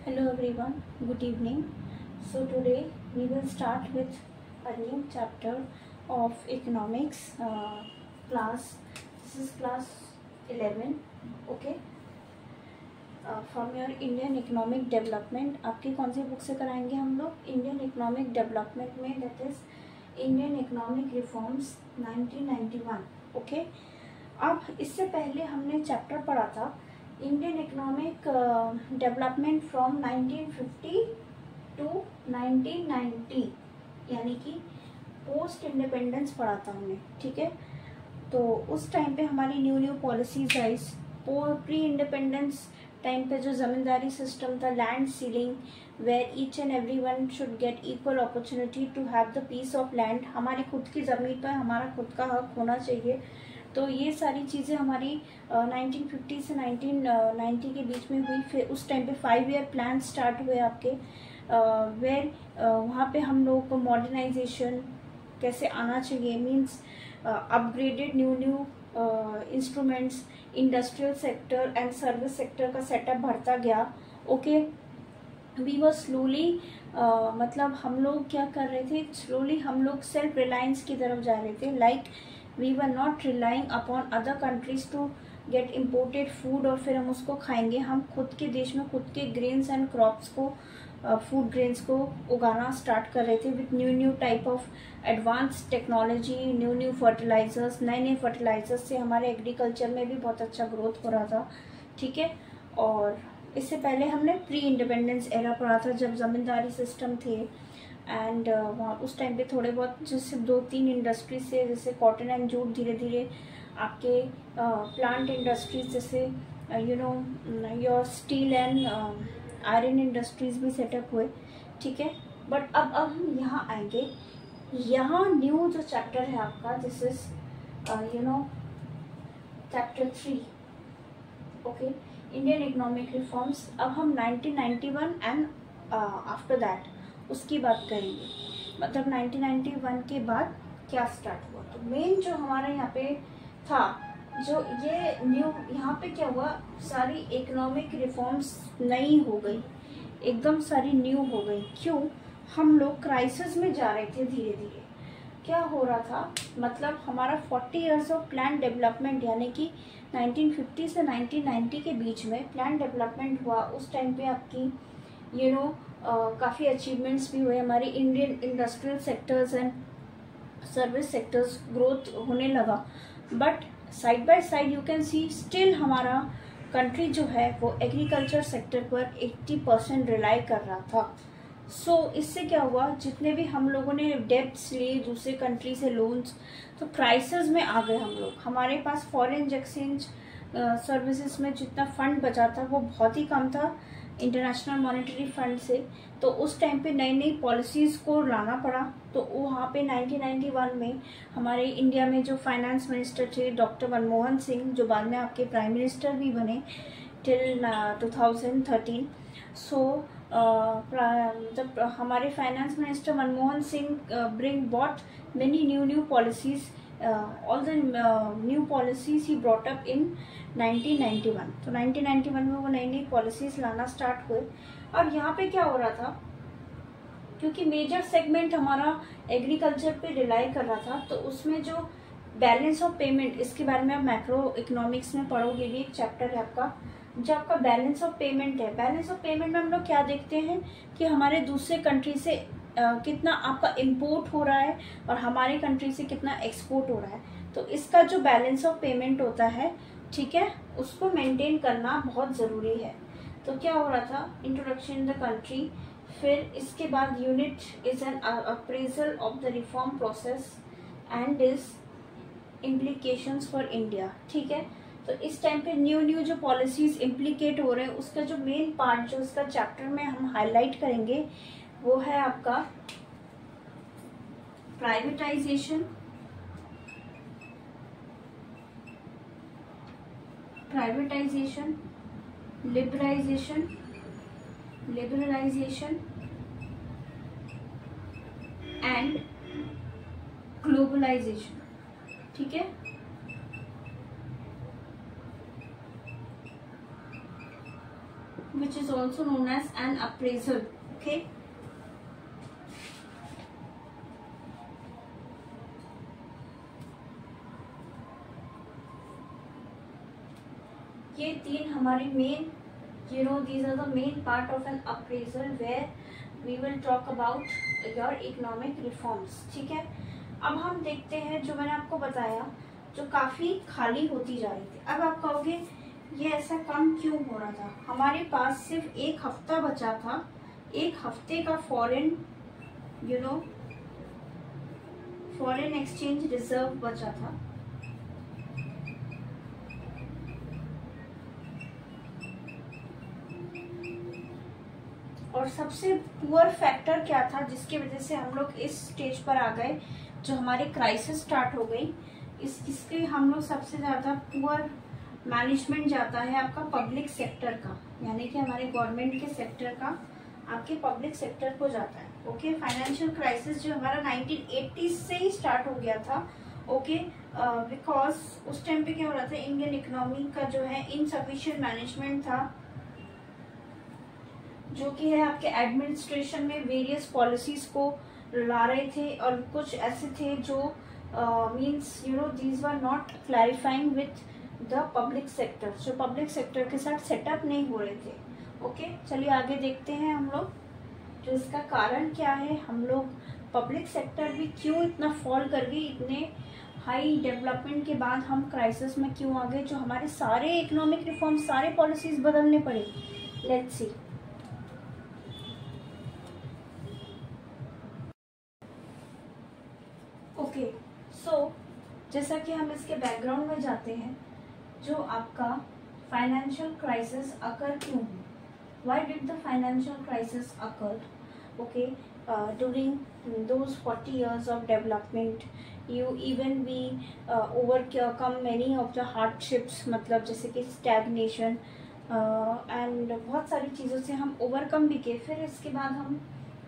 Hello everyone, good evening. So today we will start with a new chapter of economics class. This is class 11. Okay. From your Indian economic development. आपकी कौन सी book से कराएंगे हम लोग? Indian economic development में, that is Indian economic reforms 1991. Okay. अब इससे पहले हमने चैप्टर पढ़ा था Indian economic development from 1950 to 1990, यानी कि पोस्ट इंडिपेंडेंस पढ़ा था हमने. ठीक है. तो उस टाइम पे हमारी न्यू पॉलिसीज आई. प्री इंडिपेंडेंस टाइम पे जो ज़मींदारी सिस्टम था, land ceiling, where each and every one should get equal opportunity to have the piece of land. हमारी खुद की ज़मीन पर हमारा खुद का हक होना चाहिए. तो ये सारी चीज़ें हमारी 1950 से 1990 के बीच में हुई. फिर उस टाइम पे 5 ईयर प्लान स्टार्ट हुए आपके, वेयर वहाँ पे हम लोगों को मॉडर्नाइजेशन कैसे आना चाहिए, means upgraded new instruments, industrial sector and service sector का सेटअप बढ़ता गया. ओके. वी वर स्लोली, मतलब हम लोग क्या कर रहे थे, स्लोली हम लोग सेल्फ रिलायंस की तरफ जा रहे थे. Like we were not relying upon other countries to get imported food और फिर हम उसको खाएंगे. हम खुद के देश में खुद के ग्रेन्स एंड क्रॉप्स को, फूड ग्रेन्स को उगाना स्टार्ट कर रहे थे with new type of advance technology, new fertilizers. नए फर्टिलाइजर्स से हमारे एग्रीकल्चर में भी बहुत अच्छा ग्रोथ हो रहा था. ठीक है. और इससे पहले हमने प्री इंडिपेंडेंस एरा पढ़ा था जब ज़मींदारी सिस्टम थे. एंड वहाँ उस टाइम पे थोड़े बहुत जैसे 2-3 इंडस्ट्रीज से, जैसे कॉटन एंड जूट, धीरे धीरे आपके प्लांट इंडस्ट्रीज जैसे your steel and iron industries भी सेटअप हुए. ठीक है. बट अब हम यहाँ आएंगे. यहाँ न्यू जो चैप्टर है आपका, this is chapter 3. Okay. Indian economic reforms. अब हम 1991 एंड आफ्टर दैट उसकी बात करेंगे. मतलब 1991 के बाद क्या स्टार्ट हुआ. तो मेन जो हमारा यहाँ पे था, जो ये न्यू, यहाँ पे क्या हुआ, सारी इकोनॉमिक रिफॉर्म्स नई हो गई, एकदम सारी न्यू हो गई. क्यों? हम लोग क्राइसिस में जा रहे थे धीरे धीरे. क्या हो रहा था, मतलब हमारा 40 इयर्स ऑफ प्लान डेवलपमेंट, यानी कि 1950 से 1990 के बीच में प्लान डेवलपमेंट हुआ. उस टाइम पे आपकी काफ़ी अचीवमेंट्स भी हुए. हमारी Indian industrial sectors and service sectors growth होने लगा. But side by side you can see still हमारा कंट्री जो है वो एग्रीकल्चर सेक्टर पर 80% रिलाई कर रहा था. सो इससे क्या हुआ, जितने भी हम लोगों ने डेब्ट्स लिए दूसरे कंट्री से लोन्स, तो क्राइसिस में आ गए हम लोग. हमारे पास फॉरेन एक्सचेंज सर्विसेज में जितना फंड बचा था वो बहुत ही कम था इंटरनेशनल मॉनेटरी फंड से. तो उस टाइम पे नई पॉलिसीज को लाना पड़ा. तो वहाँ पे 1991 में हमारे इंडिया में जो फाइनेंस मिनिस्टर थे डॉक्टर मनमोहन सिंह, जो बाद में आपके प्राइम मिनिस्टर भी बने टिल 2013. सो जब हमारे finance minister Manmohan Singh brought many new policies, all the new policies he brought up in 1991. तो 1991 में वो नई पॉलिसीज लाना स्टार्ट हुए. और यहाँ पे क्या हो रहा था, क्योंकि मेजर सेगमेंट हमारा एग्रीकल्चर पे रिलाई कर रहा था, तो उसमें जो बैलेंस ऑफ पेमेंट, इसके बारे में आप मैक्रो इकोनॉमिक्स में पढ़ोगे, भी एक चैप्टर है आपका, जो आपका बैलेंस ऑफ पेमेंट है. बैलेंस ऑफ पेमेंट में हम लोग क्या देखते हैं कि हमारे दूसरे कंट्री से कितना आपका इंपोर्ट हो रहा है और हमारे कंट्री से कितना एक्सपोर्ट हो रहा है. तो इसका जो बैलेंस ऑफ पेमेंट होता है, ठीक है, उसको मेंटेन करना बहुत ज़रूरी है. तो क्या हो रहा था, इंट्रोडक्शन इन द कंट्री, फिर इसके बाद unit is an appraisal of the reform process and is implications for India. ठीक है. तो इस टाइम पे न्यू जो पॉलिसीज इम्प्लीकेट हो रहे हैं, उसका जो मेन पार्ट जो उसका चैप्टर में हम हाईलाइट करेंगे वो है आपका प्राइवेटाइजेशन, लिबरलाइजेशन एंड ग्लोबलाइजेशन. ठीक है. which is also known as an appraisal. Okay. ये तीन हमारे main, these are the main part of an appraisal where we will talk about your economic reforms. ठीक है. अब हम देखते हैं जो मैंने आपको बताया, जो काफी खाली होती जा रही थी. अब आप कहोगे ये ऐसा कम क्यों हो रहा था? हमारे पास सिर्फ एक हफ्ता बचा था, एक हफ्ते का फॉरेन एक्सचेंज रिजर्व बचा था. और सबसे पुअर फैक्टर क्या था जिसकी वजह से हम लोग इस स्टेज पर आ गए, जो हमारी क्राइसिस स्टार्ट हो गई, इसके हम लोग सबसे ज्यादा पुअर मैनेजमेंट जाता है आपका पब्लिक सेक्टर का, यानी कि हमारे गवर्नमेंट के सेक्टर का आपके पब्लिक सेक्टर को जाता है. ओके. फाइनेंशियल क्राइसिस जो हमारा 1980 से ही स्टार्ट हो गया था. ओके. बिकॉज उस टाइम पे क्या हो रहा था, इंडियन इकोनॉमी का जो है इनसफिशिएंट मैनेजमेंट था, जो कि है आपके एडमिनिस्ट्रेशन में वेरियस पॉलिसीज को ला रहे थे, और कुछ ऐसे थे जो means these were not clarifying with the public sector, जो पब्लिक सेक्टर के साथ सेटअप नहीं हो रहे थे. ओके. चलिए आगे देखते हैं हम लोग, जो इसका कारण क्या है, हम लोग पब्लिक सेक्टर भी क्यों इतना फॉल कर गई, इतने हाई डेवलपमेंट के बाद हम क्राइसिस में क्यों आ गए, जो हमारे सारे इकोनॉमिक रिफॉर्म, सारे पॉलिसीज बदलने पड़े. Let's see. ओके. सो जैसा कि हम इसके बैकग्राउंड में जाते हैं, जो आपका फाइनेंशियल क्राइसिस अकर क्यों हुआ, why did the financial crisis occur. Okay. during those 40 years of development we overcome many of the hardships, मतलब जैसे कि stagnation and बहुत सारी चीज़ों से हम overcome भी किए. फिर इसके बाद हम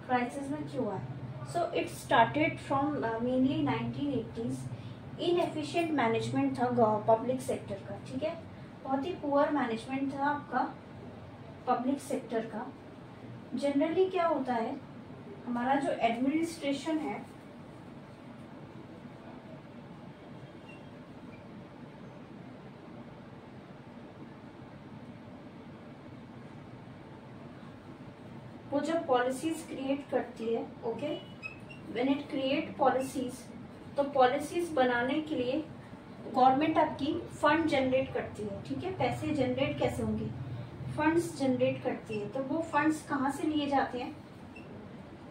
crisis में क्यों आए. So it started from mainly 1980s. Inefficient management था पब्लिक सेक्टर का. ठीक है. बहुत ही पुअर मैनेजमेंट था आपका पब्लिक सेक्टर का. जनरली क्या होता है, हमारा जो एडमिनिस्ट्रेशन है वो जब पॉलिसीज क्रिएट करती है. Okay. When it create policies, तो पॉलिसीज बनाने के लिए गवर्नमेंट आपकी फंड जनरेट करती है. ठीक है. पैसे जनरेट कैसे होंगे, फंड्स जनरेट करती है. तो वो फंड्स कहाँ से लिए जाते हैं,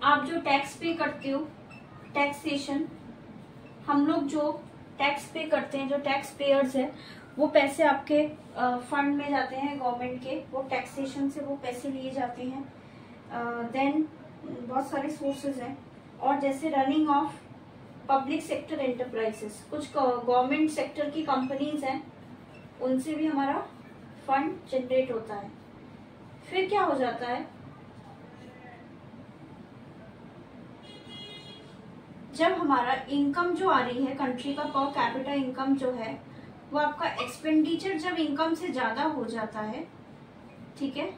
आप जो टैक्स पे करते हो, टैक्सेशन, हम लोग जो टैक्स पे करते हैं, जो टैक्स पेयर्स है, वो पैसे आपके फंड में जाते हैं गवर्नमेंट के, वो टैक्सेशन से वो पैसे लिए जाते हैं. देन बहुत सारे सोर्सेज हैं. और जैसे running of public sector enterprises, कुछ गवर्नमेंट सेक्टर की कंपनीज हैं, उनसे भी हमारा फंड जनरेट होता है. फिर क्या हो जाता है, जब हमारा इनकम जो आ रही है कंट्री का, पर कैपिटा इनकम जो है, वो आपका एक्सपेंडिचर जब इनकम से ज्यादा हो जाता है. ठीक है.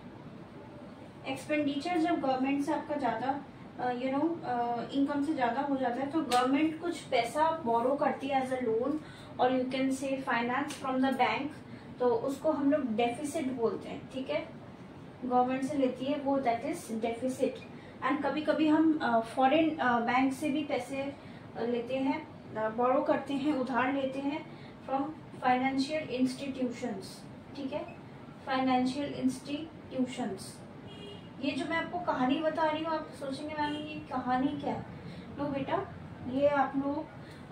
एक्सपेंडिचर जब गवर्नमेंट से आपका ज्यादा इनकम से ज्यादा हो जाता है, तो गवर्नमेंट कुछ पैसा बोरो करती है एज अ लोन, और you can say finance from the bank, तो उसको हम लोग डेफिसिट बोलते हैं. ठीक है. गवर्नमेंट से लेती है वो, दैट इज डेफिसिट. एंड कभी कभी हम फॉरेन बैंक से भी पैसे लेते हैं, बोरो करते हैं, उधार लेते हैं फ्रॉम फाइनेंशियल इंस्टीट्यूशंस. ठीक है. Financial institutions. ये जो मैं आपको कहानी बता रही हूँ, आप सोचेंगे मैम ये कहानी क्या है. नो बेटा, ये आप लोग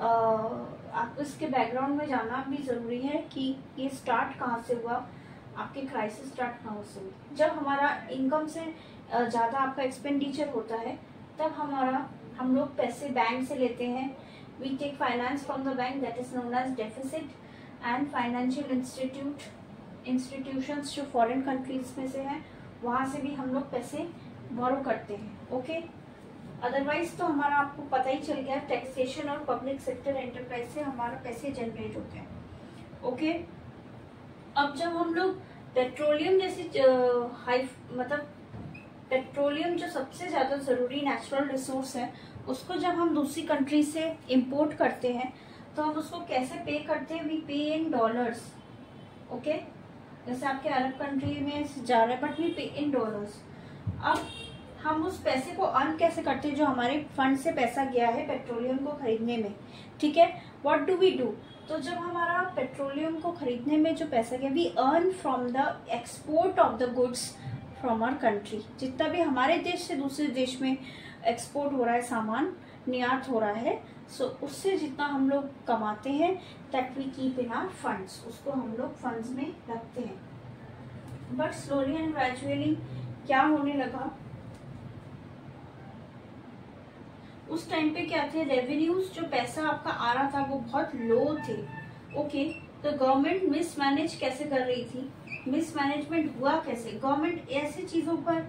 आपको इसके बैकग्राउंड में जाना भी जरूरी है कि ये स्टार्ट कहाँ से हुआ, आपके क्राइसिस स्टार्ट कहाँ से हुई. जब हमारा इनकम से ज़्यादा आपका एक्सपेंडिचर होता है, तब हम लोग पैसे बैंक से लेते हैं. We take finance from the bank, that is known as deficit. And financial institutions जो फॉरेन कंट्रीज में से हैं, वहाँ से भी हम लोग पैसे बोरो करते हैं. ओके. अदरवाइज तो हमारा आपको पता ही चल गया, टैक्सेशन और पब्लिक सेक्टर एंटरप्राइज से हमारा पैसे जनरेट होते हैं. ओके. अब जब हम लोग पेट्रोलियम जैसी हाई मतलब पेट्रोलियम जो सबसे ज़्यादा ज़रूरी नेचुरल रिसोर्स है, उसको जब हम दूसरी कंट्री से इंपोर्ट करते हैं तो हम उसको कैसे पे करते हैं? वी पे इन डॉलर्स। ओके, जैसे आपके अरब कंट्री में जा रहे हैं बट वी पे इन डॉलर्स। अब हम उस पैसे को अर्न कैसे करते हैं? जो हमारे फंड से पैसा गया है पेट्रोलियम को खरीदने में, ठीक है, व्हाट डू वी डू? तो जब हमारा पेट्रोलियम को खरीदने में जो पैसा गया, we earn from the export of the goods from our country. जितना भी हमारे देश से दूसरे देश में एक्सपोर्ट हो रहा है, सामान निर्यात हो रहा है, सो उससे जितना हम लोग कमाते हैं, that we keep in our funds, उसको हम लोग फंड्स में रखते हैं। बट स्लोली एंड ग्रेजुअली क्या होने लगा, उस टाइम पे क्या थे, रेवेन्यूज जो पैसा आपका आ रहा था वो बहुत लो थे। ओके, तो गवर्नमेंट मिसमैनेज कैसे कर रही थी? मिसमैनेजमेंट हुआ कैसे? गवर्नमेंट ऐसी चीजों पर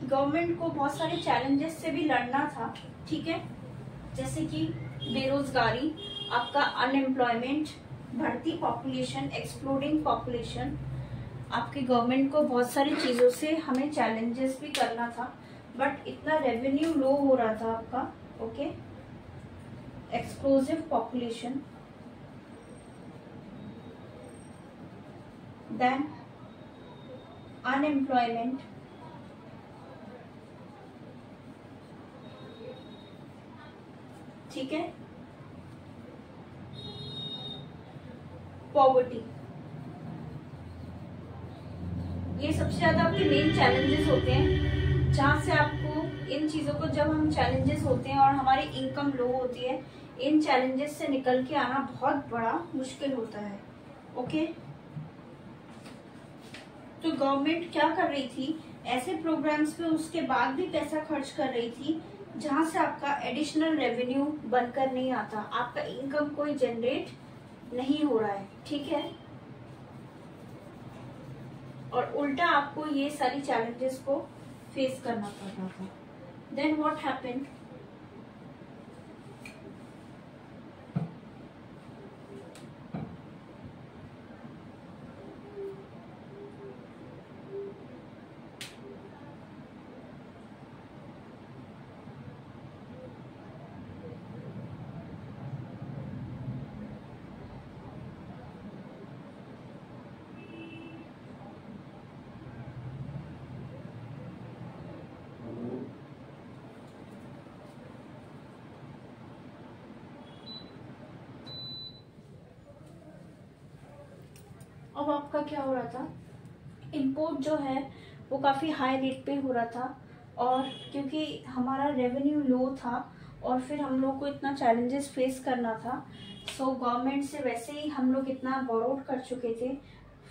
गवर्नमेंट को बहुत सारे चैलेंजेस से भी लड़ना था, ठीक है, जैसे कि बेरोजगारी, आपका अनएम्प्लॉयमेंट, बढ़ती पॉपुलेशन, एक्सप्लोडिंग पॉपुलेशन। आपके गवर्नमेंट को बहुत सारी चीजों से हमें चैलेंजेस भी करना था, बट इतना रेवेन्यू लो हो रहा था आपका। Okay, explosive population, then unemployment, ठीक है, पॉवर्टी, ये सबसे ज्यादा आपके मेन चैलेंजेस होते हैं, जहां से आपको इन चीजों को, जब हम चैलेंजेस होते हैं और हमारी इनकम लो होती है, इन चैलेंजेस से निकल के आना बहुत बड़ा मुश्किल होता है। ओके, तो गवर्नमेंट क्या कर रही थी, ऐसे प्रोग्राम्स पे उसके बाद भी पैसा खर्च कर रही थी जहां से आपका एडिशनल रेवेन्यू बनकर नहीं आता, आपका इनकम कोई जनरेट नहीं हो रहा है, ठीक है, और उल्टा आपको ये सारी चैलेंजेस को फेस करना पड़ रहा था। देन व्हाट हैपेंड, अब आपका क्या हो रहा था, इंपोर्ट जो है वो काफ़ी हाई रेट पे हो रहा था, और क्योंकि हमारा रेवेन्यू लो था और फिर हम लोग को इतना चैलेंजेस फेस करना था, सो गवर्नमेंट से वैसे ही हम लोग इतना बोरोड कर चुके थे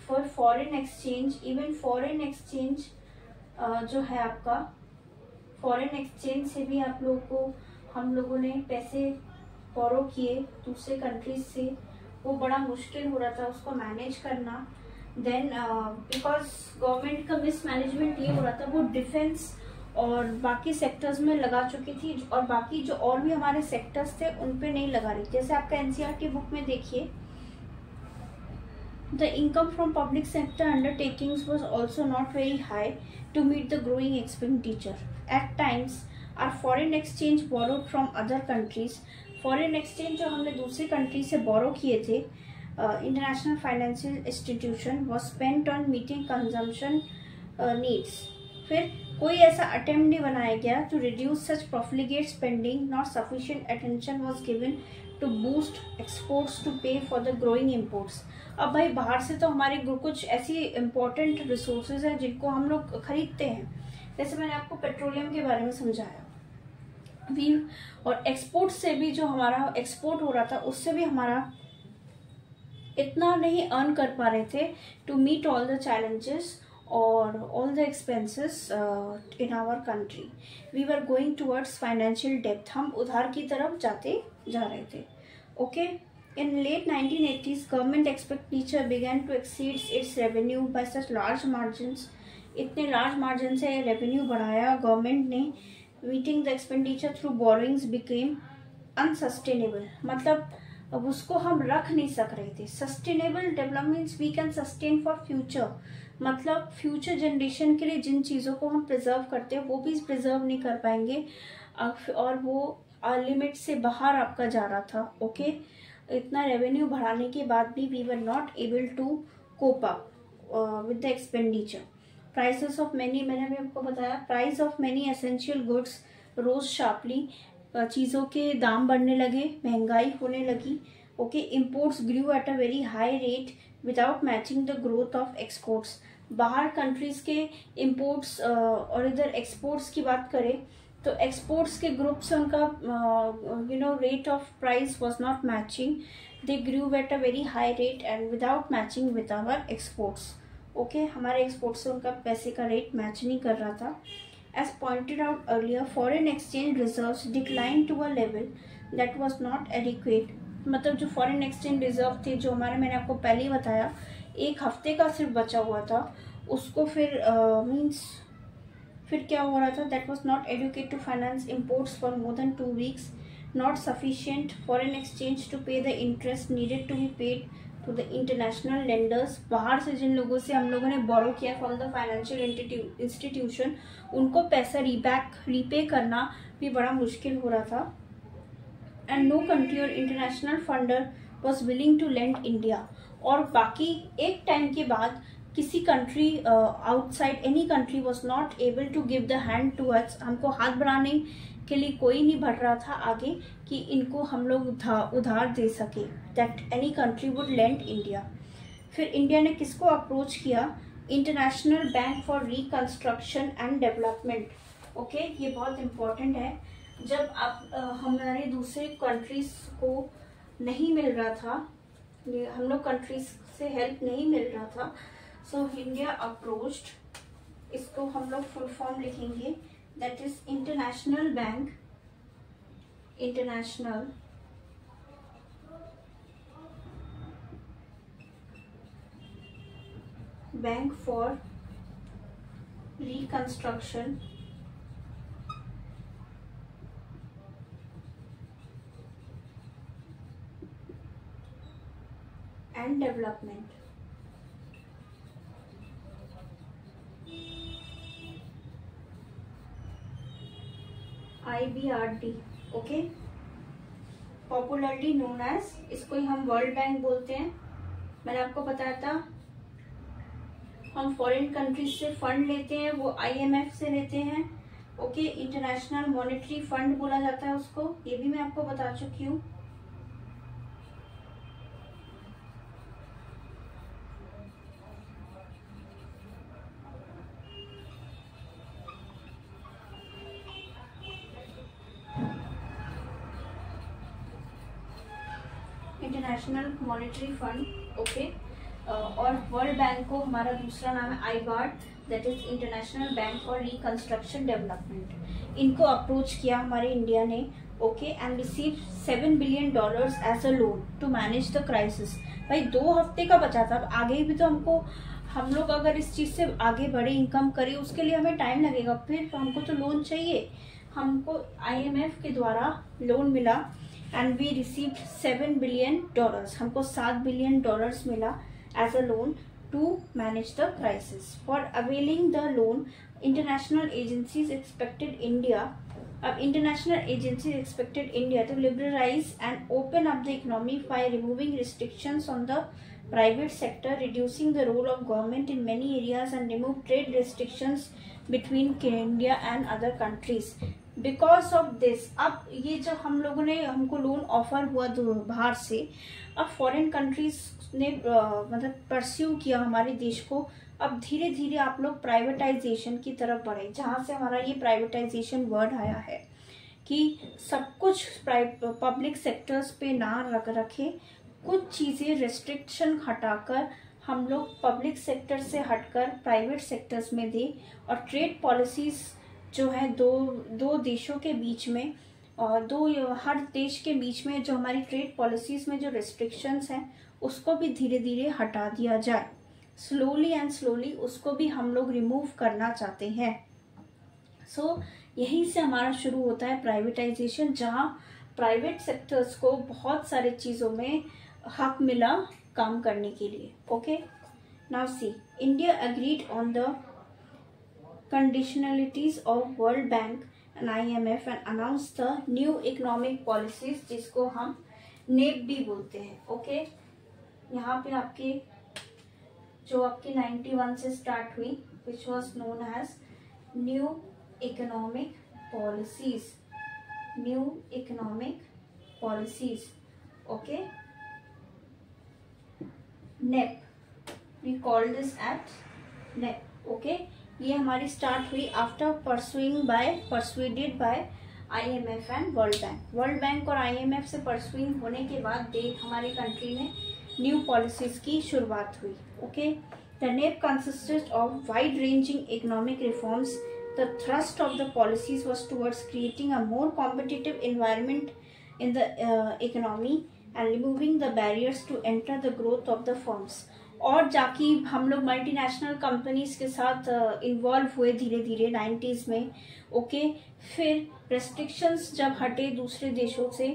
for foreign exchange. Even foreign exchange जो है आपका, फॉरेन एक्सचेंज से भी आप लोगों को, हम लोगों ने पैसे बोरो किए दूसरे कंट्रीज से, वो बड़ा मुश्किल हो रहा था उसको मैनेज करना। देन बिकॉज गवर्नमेंट का मिसमैनेजमेंट ये हो रहा था, वो डिफेंस और बाकी सेक्टर्स में लगा चुकी थी, और बाकी जो और भी हमारे सेक्टर्स थे उन पे नहीं लगा रही। जैसे आपका एनसीईआरटी बुक में देखिए, the income from public sector undertakings was also not very high to meet the growing expenditure. At times are foreign exchange borrowed from other countries. Foreign exchange जो हमने दूसरी कंट्री से बोरो किए थे, international financial institution, was spent on meeting consumption needs. फिर कोई ऐसा attempt नहीं बनाया गया to reduce such profligate spending, not sufficient attention was given to boost exports to पे फॉर द ग्रोइंग इम्पोर्ट्स। अब भाई बाहर से तो हमारे कुछ ऐसी इम्पोर्टेंट रिसोर्सेज हैं जिनको हम लोग खरीदते हैं, जैसे मैंने आपको पेट्रोलियम के बारे में समझाया भी, और एक्सपोर्ट से भी जो हमारा एक्सपोर्ट हो रहा था उससे भी हमारा इतना नहीं अर्न कर पा रहे थे to meet all the challenges और all the expenses in our country. We were going towards financial depth, हम उधार की तरफ जाते जा रहे थे। Okay, in late 1980s government expenditure began to exceed its revenue by such large margins. इतने लार्ज मार्जिन से रेवेन्यू बढ़ाया गवर्नमेंट ने। Meeting the expenditure through borrowings became unsustainable, मतलब अब उसको हम रख नहीं सक रहे थे। Sustainable development means we can sustain for future, मतलब फ्यूचर जनरेशन के लिए जिन चीज़ों को हम प्रिजर्व करते हैं वो भी प्रिजर्व नहीं कर पाएंगे, और वो लिमिट से बाहर आपका जा रहा था। ओके, इतना रेवेन्यू बढ़ाने के बाद भी we were not able to cope up with the expenditure. Prices of many, मैंने भी आपको बताया, price of many essential goods rose sharply, चीज़ों के दाम बढ़ने लगे, महंगाई होने लगी। Okay, imports grew at a very high rate without matching the growth of exports. बाहर कंट्रीज के इम्पोर्ट्स और इधर एक्सपोर्ट्स की बात करें तो एक्सपोर्ट्स के ग्रुप से उनका rate of price was not matching, they grew at a very high rate and without matching with our exports. Okay, हमारे एक्सपोर्ट से उनका पैसे का रेट मैच नहीं कर रहा था। As pointed out earlier, foreign exchange reserves declined to a level that was not adequate। मतलब जो फॉरेन एक्सचेंज रिजर्व थे, जो हमारे, मैंने आपको पहले ही बताया, एक हफ्ते का सिर्फ बचा हुआ था, उसको फिर फिर क्या हो रहा था, that was not adequate to finance imports for more than 2 weeks, not sufficient foreign exchange to pay the interest needed to be paid to the international lenders. बाहर से जिन लोगों से हम लोगों ने बोरो किया फ्रॉम द फाइनेंशियल इंस्टीट्यूशन, उनको पैसा रीपे करना भी बड़ा मुश्किल हो रहा था। एंड नो कंट्री और international funder was willing to lend India. और बाकी एक टाइम के बाद किसी country outside any country was not able to give the hand to us. हमको हाथ बढ़ाने के लिए कोई नहीं बढ़ रहा था आगे कि इनको हम लोग उधार दे सके, that any country would lend India. फिर इंडिया ने किसको अप्रोच किया, International Bank for Reconstruction and development. Okay, ये बहुत इम्पोर्टेंट है। जब आप हमारे दूसरे कंट्रीज को नहीं मिल रहा था, हम लोग कंट्रीज से हेल्प नहीं मिल रहा था, सो इंडिया अप्रोच्ड, इसको हम लोग फुल फॉर्म लिखेंगे, that is International Bank for Reconstruction and Development. IBRD, okay, popularly known as, इसको ही हम वर्ल्ड बैंक बोलते हैं। मैंने आपको बताया था हम फॉरेन कंट्रीज से फंड लेते हैं, वो IMF से लेते हैं। ओके, इंटरनेशनल मॉनेटरी फंड बोला जाता है उसको, ये भी मैं आपको बता चुकी हूँ। इंटरनेशनल मॉनेटरी फंड, ओके, और वर्ल्ड बैंक को हमारा दूसरा नाम है IBARD, that is International Bank for Reconstruction Development. इनको अप्रोच किया हमारे इंडिया ने, okay, and receive $7 billion as a loan to manage the crisis. भाई 2 हफ्ते का बचा था, अब आगे भी तो हम लोग अगर इस चीज से आगे बढ़े, इनकम करें, उसके लिए हमें टाइम लगेगा, फिर हमको तो लोन चाहिए। हमको IMF के द्वारा लोन मिला एंड वी रिसीव्ड $7 billion, हमको $7 billion मिला as a loan to manage the crisis. For availing the loan, international agencies expected India, अब international agencies expected India to liberalize and open up the economy by removing restrictions on the private sector, reducing the role of government in many areas and remove trade restrictions between India and other countries. Because of this, अब ये जब हम लोगों ने, हमको loan offer हुआ बाहर से, अब फॉरेन कंट्रीज ने मतलब परस्यू किया हमारे देश को। अब धीरे धीरे आप लोग प्राइवेटाइजेशन की तरफ बढ़े, जहाँ से हमारा ये प्राइवेटाइजेशन वर्ड आया है कि सब कुछ पब्लिक सेक्टर्स पे ना रखे, कुछ चीज़ें रेस्ट्रिक्शन हटाकर हम लोग पब्लिक सेक्टर से हटकर प्राइवेट सेक्टर्स में दे, और ट्रेड पॉलिसीज जो है दो देशों के बीच में, और हर देश के बीच में जो हमारी ट्रेड पॉलिसीज में जो रेस्ट्रिक्शंस हैं उसको भी धीरे धीरे हटा दिया जाए। स्लोली एंड स्लोली उसको भी हम लोग रिमूव करना चाहते हैं। सो यहीं से हमारा शुरू होता है प्राइवेटाइजेशन, जहाँ प्राइवेट सेक्टर्स को बहुत सारे चीज़ों में हक मिला काम करने के लिए. Okay, now see, India agreed on the conditionalities of World Bank and IMF and announced the new economic policies, जिसको हम नेप भी बोलते हैं. ओके, यहाँ पे आपके जो आपकी 91 से स्टार्ट हुई, which was known as new economic policies. New economic policies. Okay, NEP. We call this as NEP. Okay, ये हमारी स्टार्ट हुई after persuaded by IMF and World Bank. World Bank और IMF से परसुइंग होने के बाद हमारी कंट्री में न्यू पॉलिसीज की शुरुआत हुई. Okay, the NEP consisted of wide ranging economic reforms. The thrust of the policies was towards creating a more competitive environment in the economy and removing the barriers to enter the growth of the firms. और जाके हम लोग multinational companies के साथ involve हुए धीरे धीरे 90s में. ओके, फिर रेस्ट्रिक्शंस जब हटे दूसरे देशों से,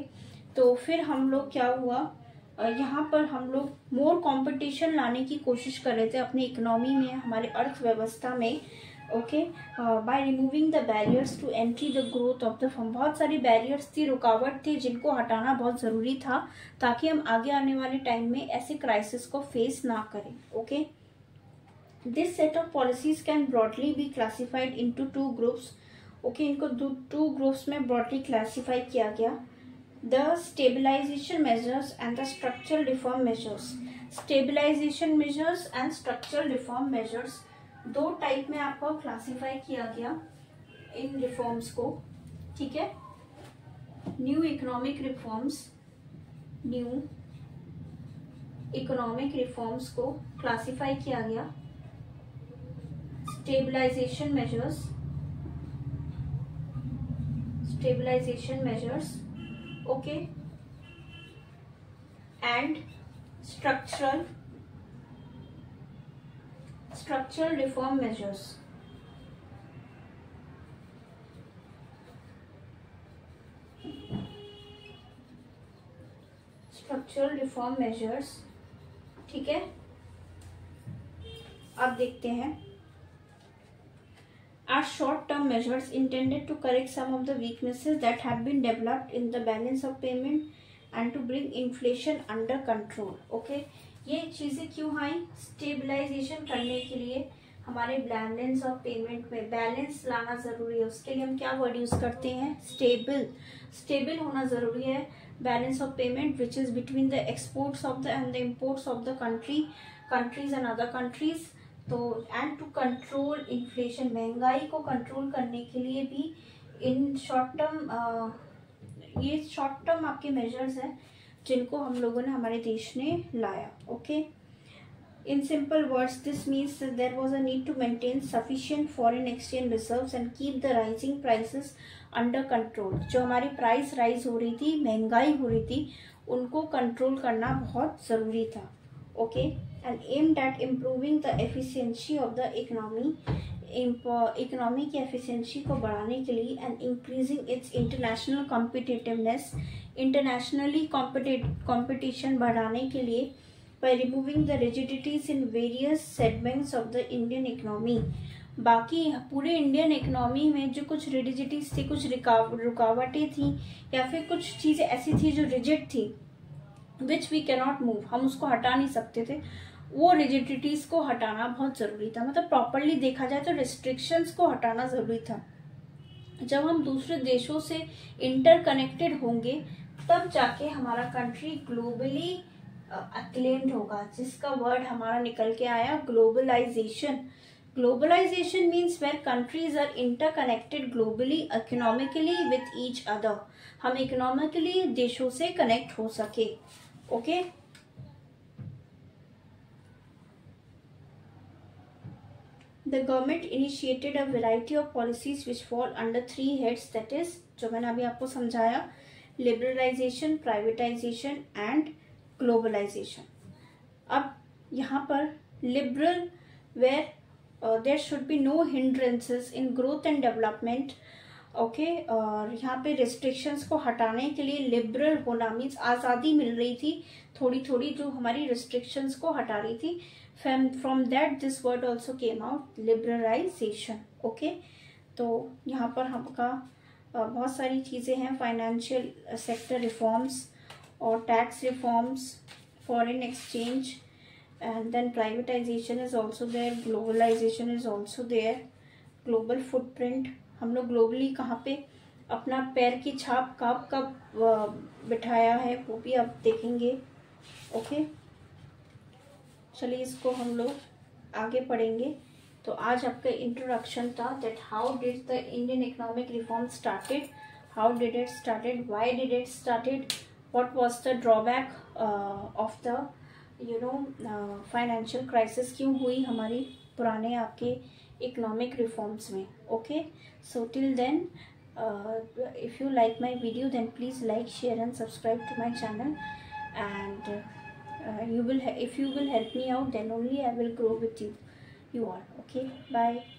तो फिर हम लोग क्या हुआ, यहाँ पर हम लोग मोर कंपटीशन लाने की कोशिश कर रहे थे अपनी इकोनॉमी में, हमारे अर्थव्यवस्था में. Okay, by removing the barriers to entry the growth of the firm. बहुत सारी बैरियर्स थी, रुकावट थी, जिनको हटाना बहुत ज़रूरी था ताकि हम आगे आने वाले टाइम में ऐसे क्राइसिस को फेस ना करें. Okay, this set of policies can broadly be classified into 2 groups. Okay, इनको 2 ग्रुप्स में ब्रॉडली क्लासीफाई किया गया. The stabilization measures and the structural reform measures. Stabilization measures and structural reform measures, 2 type में आपको classify किया गया इन reforms को. ठीक है, new economic reforms, new economic reforms को क्लासिफाई किया गया. Stabilization measures, stabilization measures. Okay, and structural reform measures. Structural reform measures. ठीक है, अब देखते हैं. Are short-term measures intended to correct some of the weaknesses that have been developed in the balance of payment and to bring inflation under control. Okay, ये चीज़ें क्यों आई? Stabilization करने के लिए हमारे बैलेंस ऑफ पेमेंट में बैलेंस लाना ज़रूरी है. उसके लिए हम क्या वर्ड यूज़ करते हैं? स्टेबल होना ज़रूरी है. Balance of payment which is between the exports of the and the imports of the countries and other countries. तो एंड टू कंट्रोल इन्फ्लेशन, महंगाई को कंट्रोल करने के लिए भी इन शॉर्ट टर्म, ये शॉर्ट टर्म आपके मेजर्स हैं जिनको हम लोगों ने, हमारे देश ने लाया. Okay, in simple words this means there was a need to maintain sufficient foreign exchange reserves and keep the rising prices under control. जो हमारी प्राइस राइज हो रही थी, महंगाई हो रही थी, उनको कंट्रोल करना बहुत ज़रूरी था. Okay, and aimed at improving the efficiency of the economy. Economy की एफिशिएंसी को बढ़ाने के लिए and increasing its international competitiveness, internationally competition बढ़ाने के लिए by removing the rigidities in various segments of the Indian economy. बाकी पूरे इंडियन इकोनॉमी में जो कुछ रिजिडिटीज थी, कुछ रुकावटें थी, या फिर कुछ चीज़ें ऐसी थी जो रिजिड थी, विच वी कैनॉट मूव, हम उसको हटा नहीं सकते थे, वो रिजिडिटीज को हटाना बहुत ज़रूरी था. मतलब प्रॉपरली देखा जाए तो रिस्ट्रिक्शंस को हटाना ज़रूरी था. जब हम दूसरे देशों से इंटरकनेक्टेड होंगे तब जाके हमारा कंट्री ग्लोबली अक्लेम्ड होगा, जिसका वर्ड हमारा निकल के आया globalization. Globalization means where countries are interconnected globally economically with each other. हम इकोनॉमिकली देशों से कनेक्ट हो सके. Okay, The government initiated a variety of policies which fall under 3 heads, that is, जो मैंने अभी आपको समझाया, लिबरलाइजेशन, प्राइवेटाइजेशन एंड ग्लोबलाइजेशन. अब यहाँ पर liberal, where there should be no hindrances in growth and development okay और यहाँ पे रिस्ट्रिक्शंस को हटाने के लिए लिबरल होना मीन्स आज़ादी मिल रही थी थोड़ी थोड़ी, जो हमारी रिस्ट्रिक्शंस को हटा रही थी. From that this word also came out liberalization. Okay, तो यहाँ पर हमका बहुत सारी चीज़ें हैं. फाइनेंशियल सेक्टर रिफॉर्म्स और tax reforms, foreign exchange, and then privatization is also there, globalization is also there, global footprint, हम लोग ग्लोबली कहाँ पे अपना पैर की छाप कब कब बिठाया है वो भी आप देखेंगे. ओके, चलिए इसको हम लोग आगे पढ़ेंगे. तो आज आपका इंट्रोडक्शन था that how did the Indian economic reform started, how did it started, why did it started, what was the drawback of the financial crisis, क्यों हुई हमारी पुराने आपके इकोनॉमिक रिफॉर्म्स में. Okay, so till then if you like my video then please like, share and subscribe to my channel, and if you will help me out then only I will grow with you all. Okay, bye.